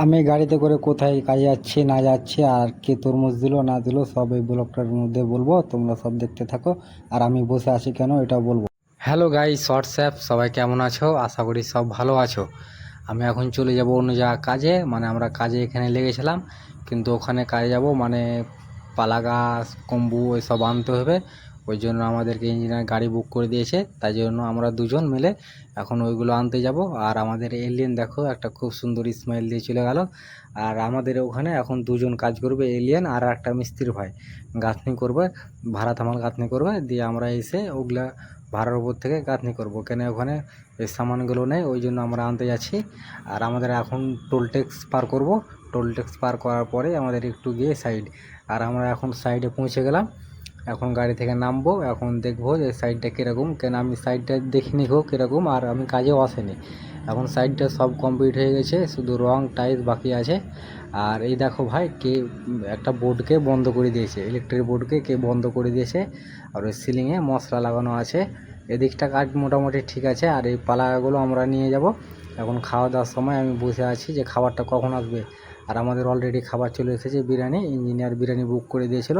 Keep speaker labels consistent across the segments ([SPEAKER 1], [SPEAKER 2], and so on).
[SPEAKER 1] আমি গাড়িতে করে কোথায় কাজে যাচ্ছি না যাচ্ছি আর কে তরমুজ দিল না দিল সব এই ব্লগটার মধ্যে বলবো, তোমরা সব দেখতে থাকো। আর আমি বসে আছি কেন এটাও বলবো। হ্যালো গাইস, হোয়াটসঅ্যাপ, সবাই কেমন আছো? আশা করি সব ভালো আছো। আমি এখন চলে যাব অন্য জায়গা কাজে, মানে আমরা কাজে এখানে লেগেছিলাম, কিন্তু ওখানে কাজে যাব মানে পালা গাছ কম্বু এসব আনতে হবে। ওই জন্য আমাদেরকে ইঞ্জিনিয়ার গাড়ি বুক করে দিয়েছে, তাই জন্য আমরা দুজন মিলে এখন ওইগুলো আনতে যাব। আর আমাদের এলিয়েন দেখো একটা খুব সুন্দর স্মাইল দিয়ে চলে গেল। আর আমাদের ওখানে এখন দুজন কাজ করবে, এলিয়েন আর একটা মিস্ত্রি ভাই গাঁথনি করবে, ভাড়া থামাল গাঁথনি করবে, দিয়ে আমরা এসে ওগুলা ভাড়ার উপর থেকে গাঁথনি করবো। কেন ওখানে এই সামানগুলো নেই, ওই জন্য আমরা আনতে যাচ্ছি। আর আমাদের এখন টোল ট্যাক্স পার করব, টোল ট্যাক্স পার করার পরে আমাদের একটু গিয়ে সাইড। আর আমরা এখন সাইডে পৌঁছে গেলাম, এখন গাড়ি থেকে নামবো, এখন দেখবো যে সাইডটা কীরকম। কেন আমি সাইডটা দেখিনি গো কীরকম, আর আমি কাজেও আসেনি। এখন সাইডটা সব কমপ্লিট হয়ে গেছে, শুধু রং টাইলস বাকি আছে। আর এই দেখো ভাই, কে একটা বোর্ডকে বন্ধ করে দিয়েছে, ইলেকট্রিক বোর্ডকে কে বন্ধ করে দিয়েছে। আর ওই সিলিংয়ে মশলা লাগানো আছে। এদিকটা কাজ মোটামুটি ঠিক আছে। আর এই পালাগুলো আমরা নিয়ে যাব। এখন খাওয়া দাওয়ার সময় আমি বসে আছি যে খাবারটা কখন আসবে। আর আমাদের অলরেডি খাবার চলে এসেছে, বিরিয়ানি। ইঞ্জিনিয়ার বিরিয়ানি বুক করে দিয়েছিল,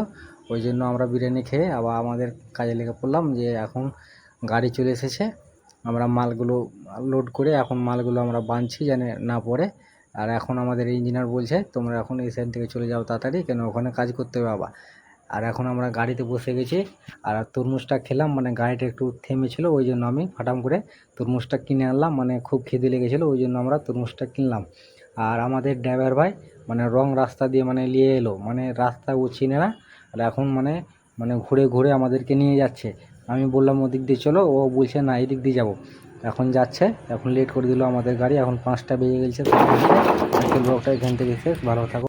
[SPEAKER 1] ওই জন্য আমরা বিরিয়ানি খেয়ে আবার আমাদের কাজে লেগে পড়লাম। যে এখন গাড়ি চলে এসেছে, আমরা মালগুলো লোড করে এখন মালগুলো আমরা বাঁধছি যেন না পড়ে। আর এখন আমাদের ইঞ্জিনিয়ার বলছে তোমরা এখন এই সাইড থেকে চলে যাও তাড়াতাড়ি, কেন ওখানে কাজ করতে হবে আবার। আর এখন আমরা গাড়িতে বসে গেছি। আর তরমুজটা খেলাম, মানে গাড়িটা একটু থেমেছিল, ওই জন্য আমি ফাটাম করে তরমুজটা কিনে আনলাম, মানে খুব খিদে লেগেছিলো, ওই জন্য আমরা তরমুজটা কিনলাম। আর আমাদের ড্রাইভার ভাই মানে রং রাস্তা দিয়ে মানে নিয়ে এলো, মানে রাস্তা ও চিনে না। আর এখন মানে মানে ঘুরে ঘুরে আমাদেরকে নিয়ে যাচ্ছে। আমি বললাম ওদিক দিয়ে চলো, ও বলছে না এই দিক দিয়ে যাবো। এখন যাচ্ছে, এখন লেট করে দিল আমাদের গাড়ি, এখন 5টা বেজে গেছে। ব্লগটা এখান থেকে শেষ, ভালো থাকো।